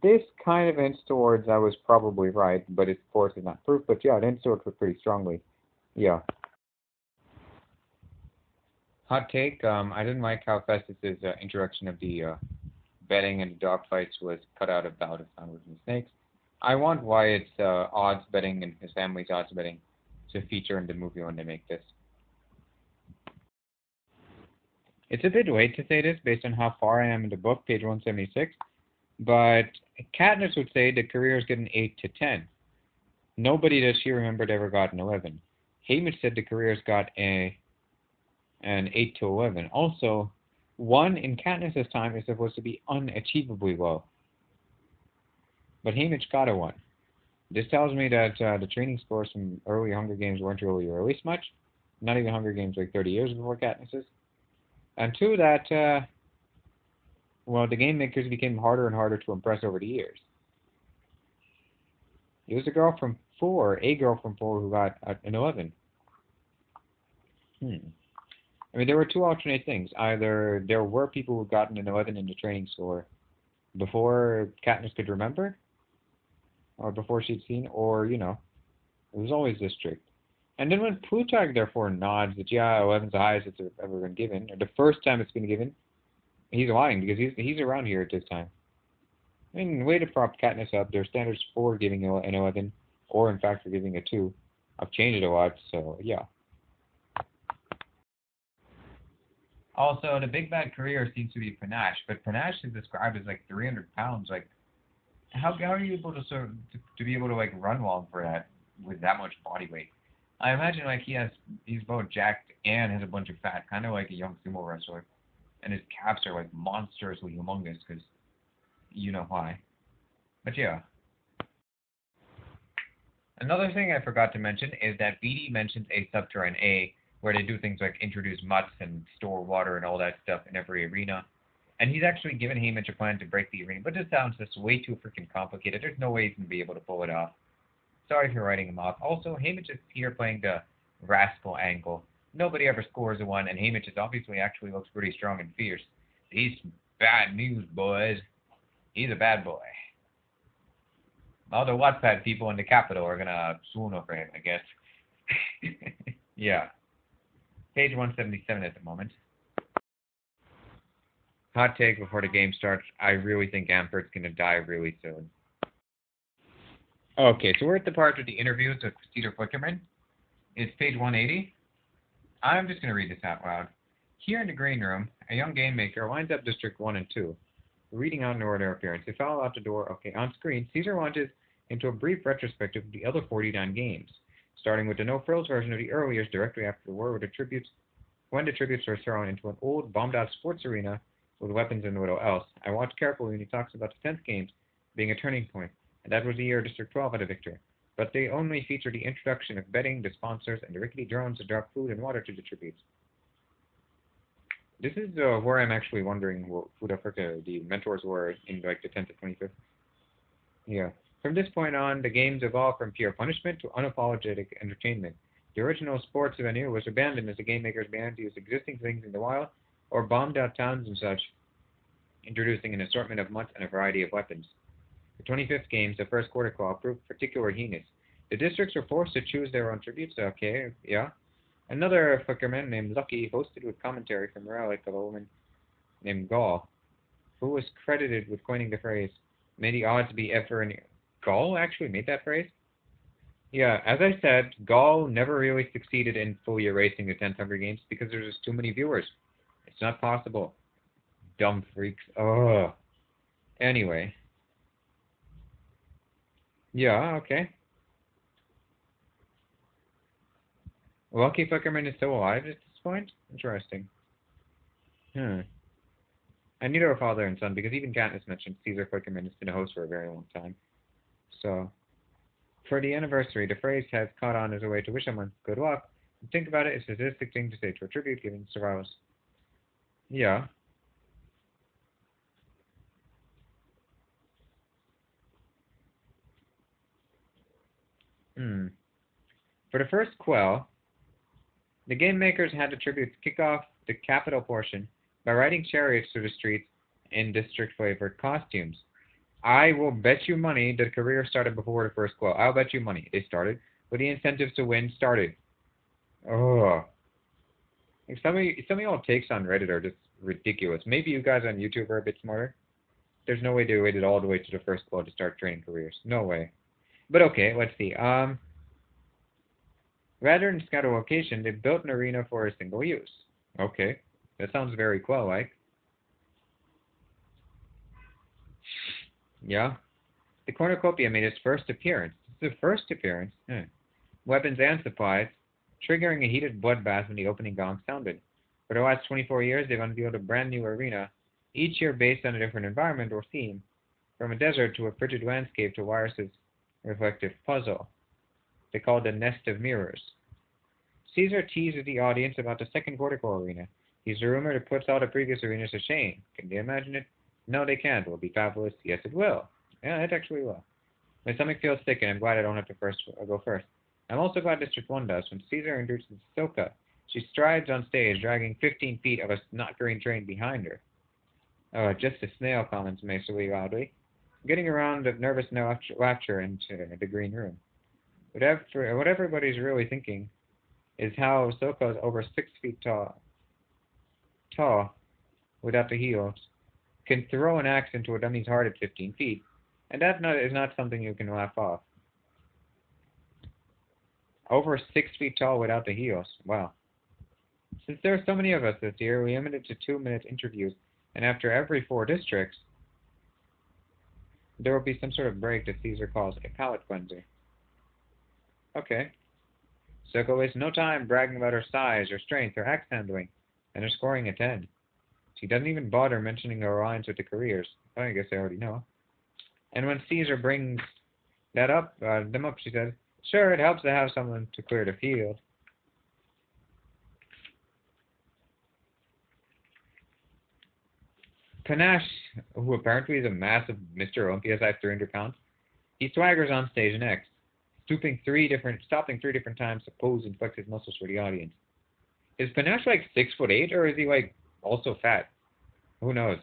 Speaker 1: This kind of hints towards I was probably right, but it, of course, is not proof. But yeah, it hints towards it pretty strongly. Yeah. Hot take, I didn't like how Festus's introduction of the betting and the dogfights was cut out of Ballad of Soundwoods and Snakes. I want Wyatt's odds betting and his family's odds betting to feature in the movie when they make this. It's a bit late to say this based on how far I am in the book, page 176, but Katniss would say the careers get an 8 to 10. Nobody that she remembered ever got an 11. Haymitch said the careers got an 8 to 11. Also, 1 in Katniss's time is supposed to be unachievably low. But Haymitch got a 1. This tells me that the training scores from early Hunger Games weren't really released much. Not even Hunger Games like 30 years before Katniss's. And 2, that, well, the game makers became harder and harder to impress over the years. It was a girl from 4 who got an 11. I mean, there were 2 alternate things. Either there were people who gotten an 11 in the training score before Katniss could remember, or before she'd seen, or, you know, it was always this strict. And then when Plutarch, therefore, nods that, yeah, 11's the highest it's ever been given, or the first time it's been given, he's lying, because he's around here at this time. I mean, way to prop Katniss up. Their standards for giving an 11, or in fact for giving a 2, I've changed it a lot, so yeah. Also, the big bad career seems to be panache, but panache is described as like 300 pounds, like How are you able to to be able to like run long for that with that much body weight? I imagine like he's both jacked and has a bunch of fat, kind of like a young sumo wrestler, and his calves are like monstrously humongous because you know why. But yeah. Another thing I forgot to mention is that BD mentions a subterranean A where they do things like introduce mutts and store water and all that stuff in every arena. And he's actually given Hamish a plan to break the arena, but this sounds just way too freaking complicated. There's no way he's going to be able to pull it off. Sorry for writing him off. Also, Hamish is here playing the rascal angle. Nobody ever scores a one, and Hamish is obviously actually looks pretty strong and fierce. He's bad news, boys. He's a bad boy. All the Wattpad people in the capital are gonna swoon over him, I guess. Yeah. Page 177 at the moment. Hot take before the game starts. I really think Ampert's gonna die really soon. Okay, so we're at the part with the interviews with Cedar Flickerman. It's page 180. I'm just gonna read this out loud. Here in the green room, a young game maker lines up District 1 and 2. Reading out an order of appearance. They follow out the door. Okay, on screen, Caesar launches into a brief retrospective of the other 49 games, starting with the no-frills version of the earliest directly after the war, when the tributes were thrown into an old, bombed-out sports arena with weapons and little else. I watched carefully when he talks about the 10th games being a turning point, and that was the year District 12 had a victory. But they only featured the introduction of betting, the sponsors, and the rickety drones to drop food and water to the tributes. This is where I'm actually wondering what Food Africa, the mentors were in like the 10th to 25th. Yeah. From this point on, the games evolved from pure punishment to unapologetic entertainment. The original sports venue was abandoned as the game makers began to use existing things in the wild or bombed out towns and such, introducing an assortment of mutts and a variety of weapons. The 25th games, the first quarter claw, proved particularly heinous. The districts were forced to choose their own tributes. Okay, yeah. Another flickerman named Lucky hosted with commentary from a relic of a woman named Gall, who was credited with coining the phrase, "May the odds be ever in..." Gall actually made that phrase? Yeah, as I said, Gall never really succeeded in fully erasing the 10th Hunger Games because there's just too many viewers. It's not possible. Dumb freaks. Ugh. Anyway. Yeah, okay. Lucky Flickerman is still alive at this point? Interesting. Hmm. I knew they were father and son because even Katniss mentioned Caesar Flickerman has been a host for a very long time. So, for the anniversary, the phrase has caught on as a way to wish someone good luck. And think about it, it's a sadistic thing to say to a tribute given survivors. Yeah. Hmm. For the first quell, the game makers had the tributes kick off the capital portion by riding chariots through the streets in district-flavored costumes. I will bet you money the career started before the first quell. I'll bet you money they started, but the incentives to win started. Oh, like some of y'all takes on Reddit are just ridiculous. Maybe you guys on YouTube are a bit smarter. There's no way they waited all the way to the first quell to start training careers. No way. But okay, let's see. Rather than scout a location, they built an arena for a single use. Okay, that sounds very quell-like. Yeah. The cornucopia made its first appearance. This is the first appearance. Weapons and supplies, triggering a heated bloodbath when the opening gong sounded. For the last 24 years, they've unveiled a brand new arena, each year based on a different environment or theme, from a desert to a frigid landscape to Wyrus's reflective puzzle. They call it the Nest of Mirrors. Caesar teases the audience about the second Cortical arena. He's a rumor that puts all the previous arenas to shame. Can they imagine it? No, they can't. Will it be fabulous? Yes, it will. Yeah, it actually will. My stomach feels sick, and I'm glad I don't have to go first. I'm also glad District 1 does. When Caesar introduces Silka, she strides on stage, dragging 15 feet of a snot green train behind her. Oh, just a snail, comments Macy loudly, getting around of nervous laughter into the green room. What everybody's really thinking is how Silka is over 6 feet tall, without the heels, can throw an axe into a dummy's heart at 15 feet, and that is not something you can laugh off. Over 6 feet tall without the heels. Wow. Since there are so many of us this year, we limited to 2-minute interviews, and after every 4 districts, There will be some sort of break that Caesar calls a palate cleanser. Okay. Soko wastes no time bragging about her size, her strength, her axe handling, and her scoring a 10. She doesn't even bother mentioning her alliance with the careers. I guess I already know. And when Caesar brings them up, she says, "Sure, it helps to have someone to clear the field." Panache, who apparently is a massive Mr. Olympia size 300 pounds, he swaggers on stage next, stopping 3 different times to pose and flex his muscles for the audience. Is Panache like 6'8", or is he like also fat? Who knows?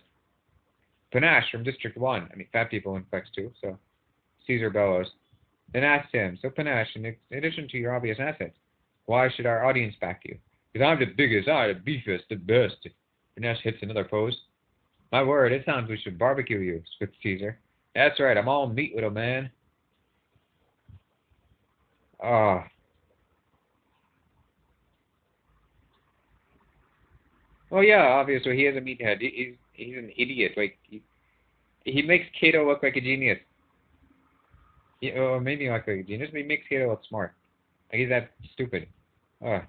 Speaker 1: Panache from District 1. I mean, fat people in flex too, so Caesar bellows. Then asks him, "So Panache, in addition to your obvious assets, why should our audience back you?" "Because I'm the biggest, the beefest, the best." Panache hits another pose. "My word, it sounds we should barbecue you," spits Caesar. "That's right, I'm all meat with a man." Ah. Well, yeah, obviously he is a meathead. He's an idiot. Like he makes Kato look like a genius. Or maybe not like a genius, but he makes Kato look smart. Like he's that stupid. Ah.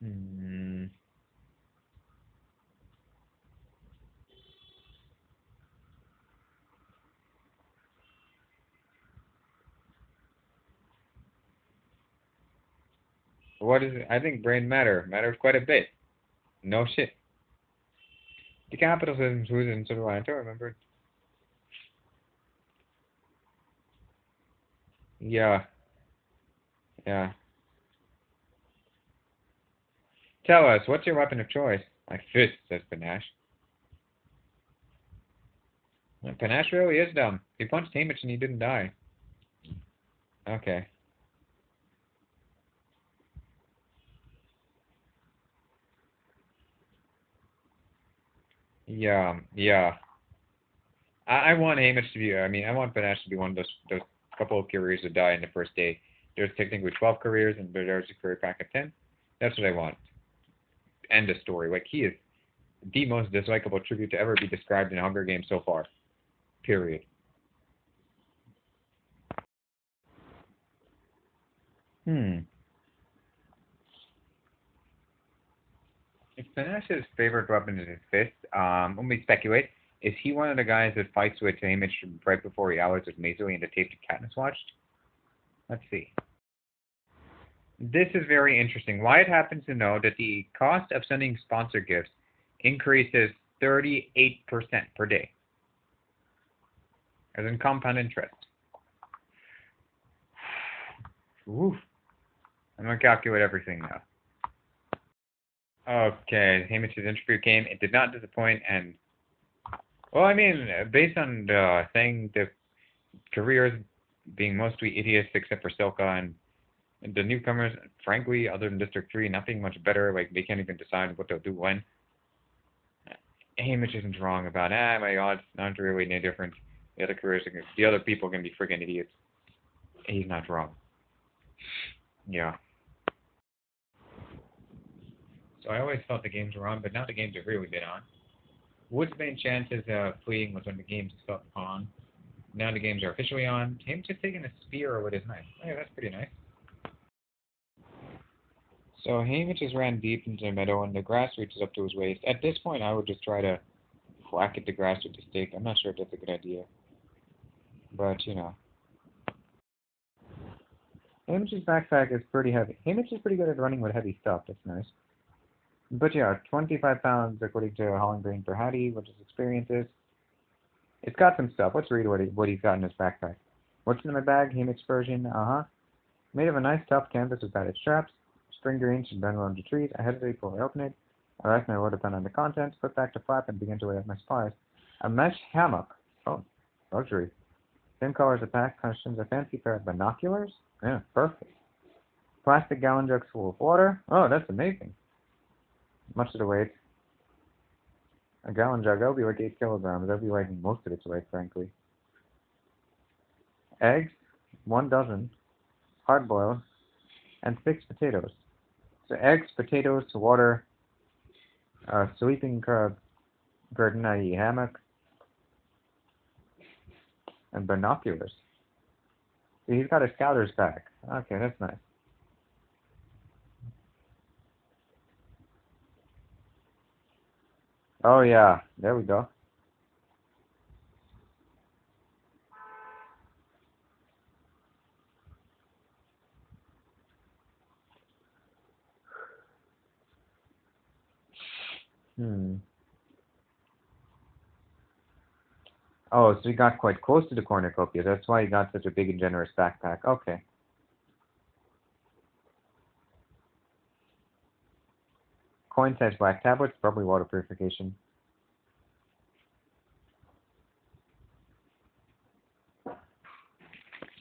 Speaker 1: Hmm. What is it? I think brain matters quite a bit. No shit. The capital citizens who's in Atlanta, remember? Yeah, yeah. Tell us, what's your weapon of choice? My fist, says Panache. Well, Panache really is dumb. He punched Hamish and he didn't die. Okay. Yeah, yeah. I want Hamish to be. I mean, I want Panache to be one of those couple of careers that die in the first day. There's technically 12 careers, and there's a career pack of 10. That's what I want. End of story. Like he is the most dislikable tribute to ever be described in Hunger Games so far. Period. Hmm. If Panache's favorite weapon is his fist, let me speculate. Is he one of the guys that fights with Hamish right before he allies with Maisily in the tape that Katniss watched? Let's see. This is very interesting. Wyatt happens to know that the cost of sending sponsor gifts increases 38% per day, as in compound interest. Oof. I'm going to calculate everything now. Okay, Hamish's interview came. It did not disappoint, and, well, I mean, based on the thing, the careers being mostly idiots except for Silka and the newcomers, frankly, other than District 3, nothing much better. Like, they can't even decide what they'll do when. Hamish isn't wrong about, my odds, not really any different. The other people are going to be friggin' idiots. He's not wrong. Yeah. So I always thought the games were on, but now the games have really been on. Wood's main chances of fleeing was when the games stopped on. Now the games are officially on. Him just taking a spear with his knife. Oh, yeah, that's pretty nice. So Hamish just ran deep into the meadow, and the grass reaches up to his waist. At this point, I would just try to whack at the grass with the stake. I'm not sure if that's a good idea, but you know. Hamish's backpack is pretty heavy. Hamish is pretty good at running with heavy stuff. That's nice. But yeah, 25 pounds according to Holland Green per Hattie, which is experiences. It's got some stuff. Let's read what he's got in his backpack. What's in my bag? Hamish version. Uh-huh. Made of a nice tough canvas with padded straps. String green should bend around the trees. I hesitate before I open it. I rest my order pen on the contents, put back the flap, and begin to weigh out my supplies. A mesh hammock. Oh, luxury. Same color as the pack. Customs a fancy pair of binoculars. Yeah, perfect. Plastic gallon jugs full of water. Oh, that's amazing. Much of the weight. A gallon jug, that'll be like 8 kilograms. That'll be like most of its weight, frankly. Eggs, 1 dozen, hard boiled, and 6 potatoes. So eggs, potatoes, water, sleeping curtain, i.e. hammock, and binoculars. So he's got a scouter's pack. Okay, that's nice. Oh yeah, there we go. Hmm. Oh, so he got quite close to the cornucopia. That's why he got such a big and generous backpack. Okay. Coin-sized black tablets, probably water purification.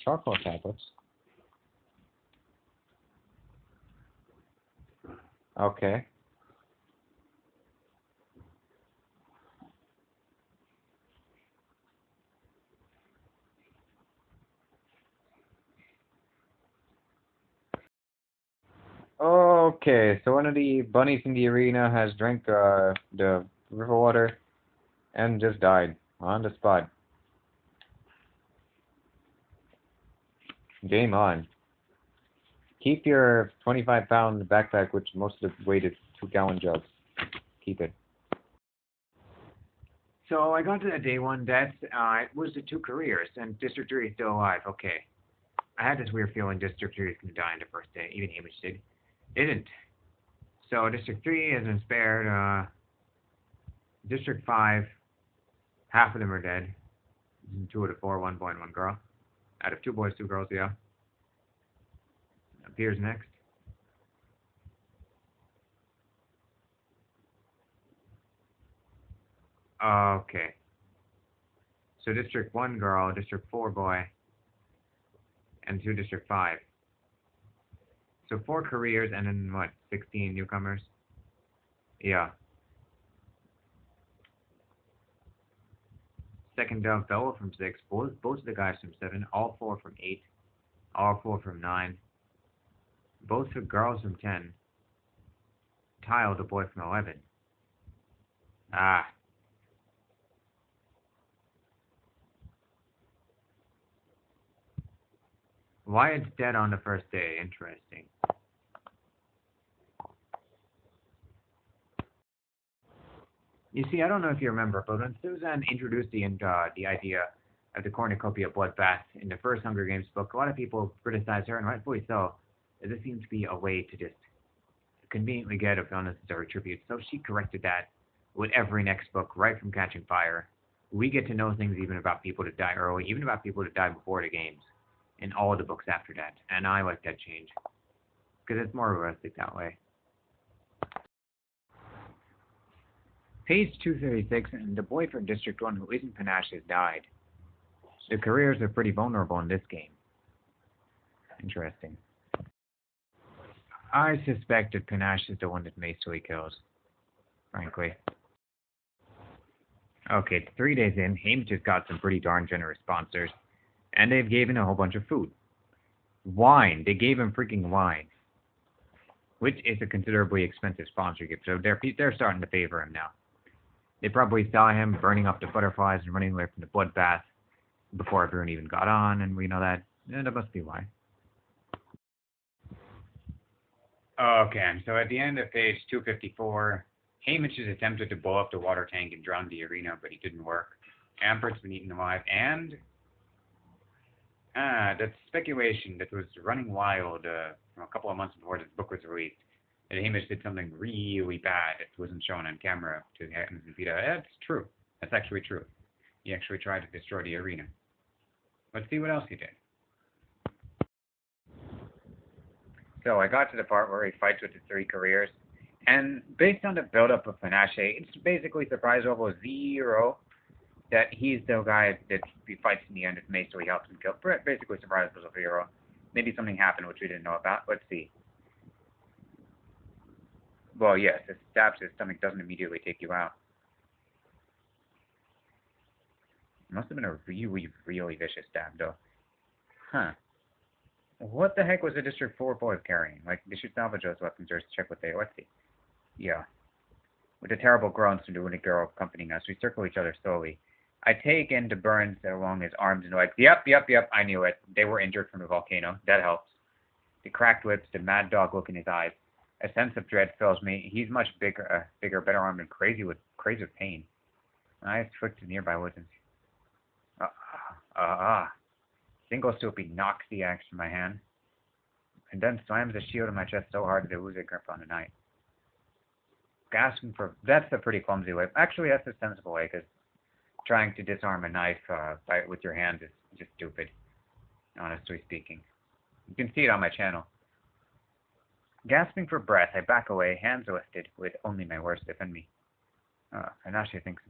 Speaker 1: Charcoal tablets. Okay. Okay, so one of the bunnies in the arena has drank the river water and just died on the spot. Game on. Keep your 25-pound backpack, which most of the weight is 2-gallon jugs. Keep it. So I got to that day one. It was the 2 careers, and District 3 is still alive. Okay. I had this weird feeling District 3 was going to die on the first day. Even Hamish did. Didn't. So District 3 has been spared. District 5, half of them are dead. 2 out of 4, 1 boy and 1 girl. Out of 2 boys, 2 girls, yeah. Appears next. Okay. So District 1 girl, District 4 boy, and 2 District 5. So 4 careers and then what, 16 newcomers? Yeah. Second dove fellow from 6, both of the guys from 7, all 4 from 8, all 4 from 9, both the girls from 10, Tile the boy from 11. Ah. Wyatt's dead on the first day, interesting. You see, I don't know if you remember, but when Suzanne introduced the idea of the cornucopia bloodbath in the first Hunger Games book, a lot of people criticized her, and rightfully so, as it seemed to be a way to just conveniently get unnecessary tribute. So she corrected that with every next book, right from Catching Fire. We get to know things even about people that die early, even about people that die before the games, in all the books after that. And I like that change, because it's more realistic that way. Page 236, and the boy from District 1 who isn't Panache has died. The careers are pretty vulnerable in this game. Interesting. I suspect that Panache is the one that Maestly kills, frankly. Okay, 3 days in, Hamish has got some pretty darn generous sponsors, and they've given a whole bunch of food. Wine. They gave him freaking wine, which is a considerably expensive sponsorship, so they're starting to favor him now. They probably saw him burning up the butterflies and running away from the bloodbath before everyone even got on, and we know that. That must be why. Okay, so at the end of page 254, Hamish has attempted to blow up the water tank and drown the arena, but it didn't work. Ambert's been eaten alive, and that speculation that was running wild a couple of months before this book was released, that Hamish did something really bad that wasn't shown on camera to Katniss and Peeta. That's true. That's actually true. He actually tried to destroy the arena. Let's see what else he did. So I got to the part where he fights with the 3 careers, and based on the build-up of Panache, it's basically surprise level 0 that he's the guy that he fights in the end if Maestly helps him kill. Basically surprise level 0. Maybe something happened which we didn't know about. Let's see. Well, yes, if it stabs his stomach doesn't immediately take you out. It must have been a really, really vicious stab, though. Huh. What the heck was the District 4 boys carrying? Like, they should salvage those weapons or check what they... Let's see. Yeah. With the terrible groans from the wounded girl accompanying us, we circle each other slowly. I take in the burns along his arms and legs. Yep, I knew it. They were injured from the volcano. That helps. The cracked lips, the mad dog look in his eyes. A sense of dread fills me. He's much bigger, better armed and crazy with pain. My eyes flick to nearby woods and... Single Soapy knocks the axe from my hand, and then slams the shield in my chest so hard that I lose a grip on the knife. Gasping for... That's a pretty clumsy way. Actually, that's a sensible way, because trying to disarm a knife with your hands is just stupid, honestly speaking. You can see it on my channel. Gasping for breath, I back away, hands lifted, with only my worst defend me. And now she thinks...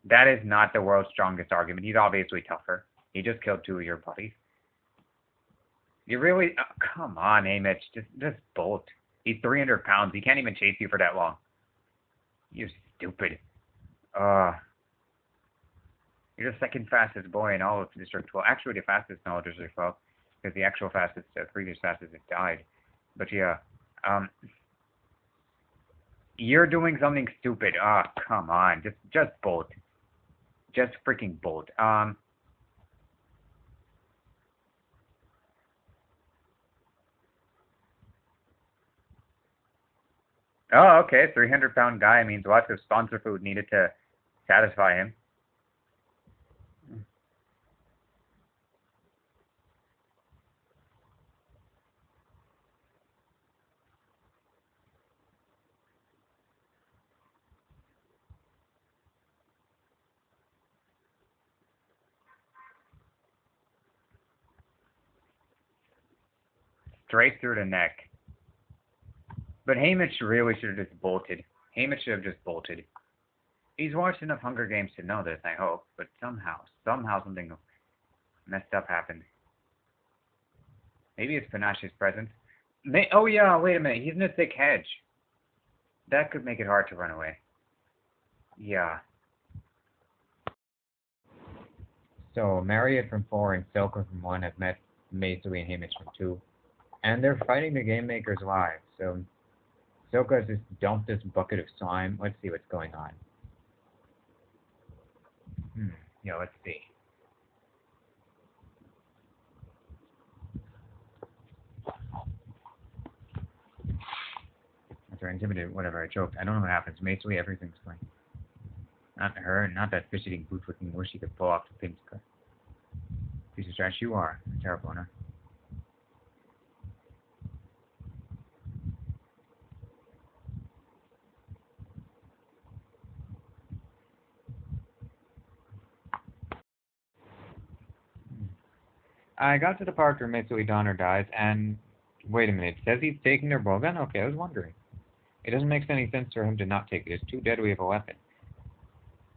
Speaker 1: That is not the world's strongest argument. He's obviously tougher. He just killed 2 of your buddies. You really... Oh, come on, Amish. Just bolt. He's 300 pounds. He can't even chase you for that long. You're stupid. You're the second fastest boy in all of District 12. Actually, the fastest in all of District 12. Because the actual fastest, previous fastest, has died. But yeah. You're doing something stupid. Come on. Just bolt. Just freaking bolt. Oh, okay. 300-pound guy means lots of sponsor food needed to satisfy him. Straight through the neck. But Hamish really should have just bolted. Hamish should have just bolted. He's watched enough Hunger Games to know this, I hope. But somehow something messed up happened. Maybe it's Panache's presence. Oh yeah, wait a minute. He's in a thick hedge. That could make it hard to run away. Yeah. So, Marriott from 4 and Silka from 1 have met Maisui and Hamish from 2. And they're fighting the Game Makers live. So, Silka has just dumped this bucket of slime. Let's see what's going on. Yeah, let's see. After I intimidated, whatever, I choked. I don't know what happens. Maisui, everything's fine. Not her, not that fish-eating, boot-looking wish she could pull off the thing's cut. Piece of trash you are. A terrible owner. I got to the part where Maisui Donner dies, and... Wait a minute, it says he's taking their bowgun? Okay, I was wondering. It doesn't make any sense for him to not take it. It's too deadly of a weapon.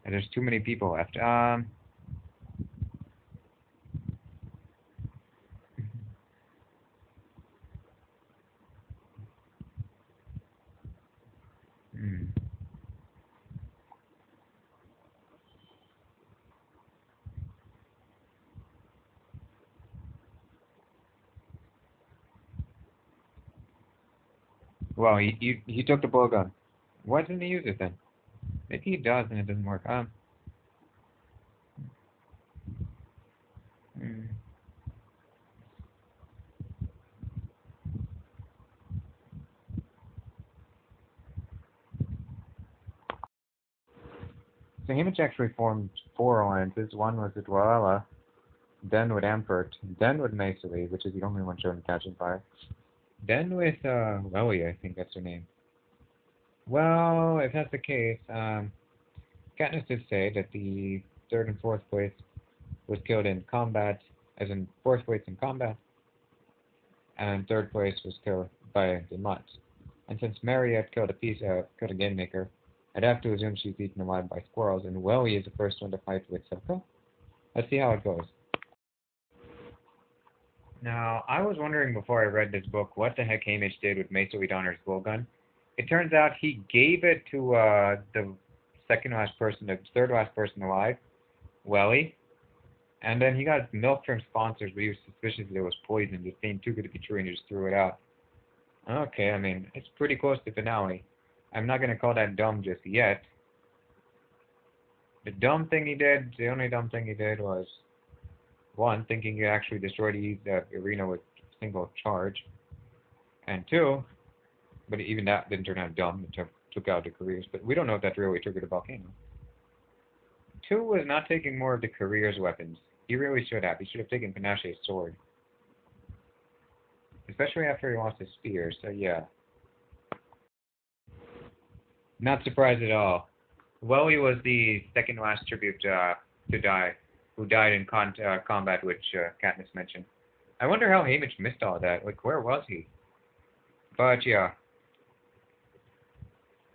Speaker 1: And there's too many people left. Well, he took the bowgun. Why didn't he use it then? Maybe he does and it doesn't work. So Hamish actually formed 4 alliances. One was with Walla, then with Ampert, then with Maisui, which is the only one shown catching fire. Then with Lily, I think that's her name. Well, if that's the case, Katniss did say that the 3rd and 4th place was killed in combat, as in 4th place in combat, and 3rd place was killed by the Mutts. And since Marriott killed a game maker, I'd have to assume she's eaten alive by squirrels, and Welly is the first one to fight with Silka. Let's see how it goes. Now, I was wondering before I read this book what the heck Hamish did with Maisui Donner's bowgun. It turns out he gave it to the third last person alive, Welly, and then he got milk from sponsors, but he was suspicious that it was poisoned. It seemed too good to be true, and he just threw it out. Okay, I mean, it's pretty close to finale. I'm not going to call that dumb just yet. The only dumb thing he did was, one, thinking he actually destroyed the arena with a single charge, and two, but even that didn't turn out dumb. It took out the careers, but we don't know if that really triggered a volcano. Two was not taking more of the careers weapons. He really should have. He should have taken Panache's sword. Especially after he lost his spear, so yeah. Not surprised at all. Welly was the second last tribute to die, who died in combat, which Katniss mentioned. I wonder how Haymitch missed all that. Like, where was he? But yeah.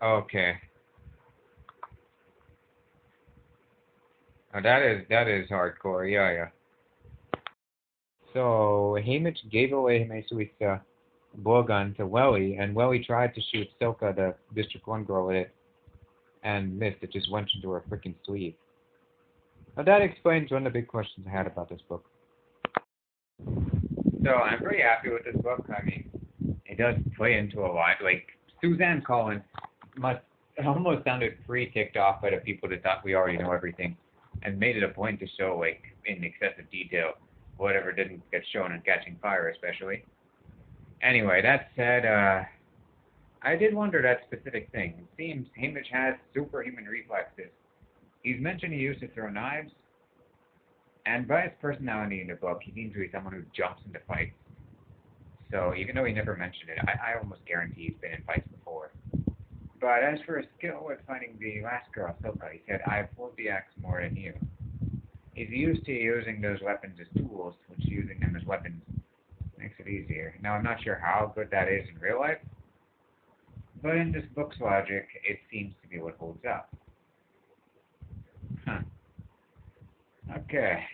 Speaker 1: Okay. Oh, that is hardcore. Yeah. So Haymitch gave away Meisuit's blowgun to Welly, and Welly tried to shoot Silka, the District 1 girl, with it, and missed. It just went into her freaking sleeve. Now that explains one of the big questions I had about this book. So I'm pretty happy with this book. I mean, it does play into a lot. Like, Suzanne Collins almost sounded ticked off by the people that thought we already know everything, and made it a point to show, like, in excessive detail, whatever didn't get shown in Catching Fire, especially. Anyway, that said, I did wonder that specific thing. It seems Haymitch has superhuman reflexes. He's mentioned he used to throw knives, and by his personality in the book, he seems to be someone who jumps into fights. So even though he never mentioned it, I almost guarantee he's been in fights before. But as for his skill with fighting the last girl, Silka, he said, "I've pulled the axe more than you." He's used to using those weapons as tools, which using them as weapons makes it easier. Now, I'm not sure how good that is in real life, but in this book's logic, it seems to be what holds up. Huh. Okay.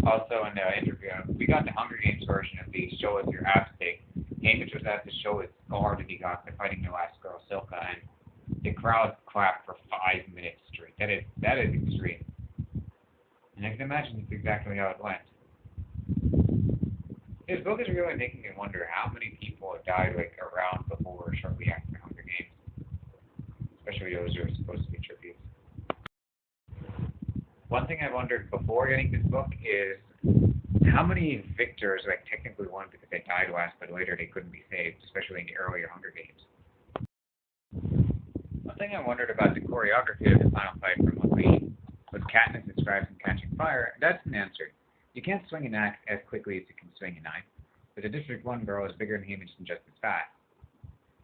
Speaker 1: Also, in the interview, we got the Hunger Games version of the Show Us Your Abs take. Haymitch was asked to show his scar that he got by fighting the last girl, Silka, and the crowd clapped for 5 minutes straight. That is extreme. And I can imagine that's exactly how it went. This book is really making me wonder how many people have died, like, around before or shortly after the Hunger Games. Especially those who are supposed to be tributes. One thing I wondered before getting this book is how many victors, like, technically won because they died last, but later they couldn't be saved, especially in the earlier Hunger Games. One thing I wondered about the choreography of the final fight from what Katniss describes in Catching Fire, that's been answered. You can't swing an axe as quickly as you can swing a knife, but the District 1 girl is bigger than Haymitch and just as fast.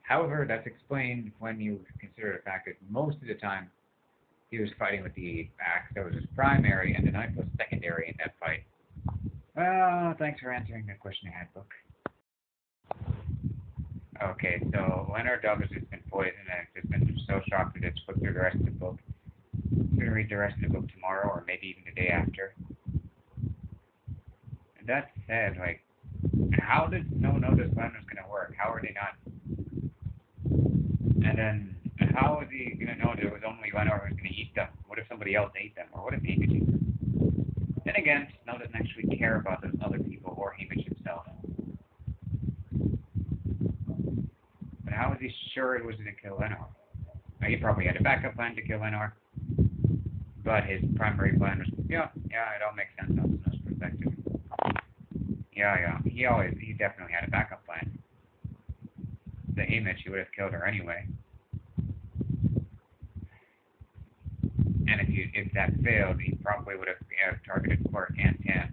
Speaker 1: However, that's explained when you consider the fact that most of the time he was fighting with the axe that was his primary, and the knife was secondary in that fight. Well, thanks for answering the question I had, book. Okay, so Leonard Dove has just been poisoned, and I've just been so shocked that it's flipped through the rest of the book. I'm going to read the rest of the book tomorrow, or maybe even the day after. And that said, like, how did no one know this plan was going to work? How are they not? And then, how is he going to know that it was only Lenore who was going to eat them? What if somebody else ate them? Or what if Haymitch ate them? Then again, Snow doesn't actually care about those other people or Haymitch himself. But how is he sure it was going to kill Lenore? He probably had a backup plan to kill Lenore. But his primary plan was, yeah, it all makes sense on Snow's perspective. Yeah, he definitely had a backup plan. The Haymitch, he would have killed her anyway. And if that failed, he probably would have targeted Clark and Tam.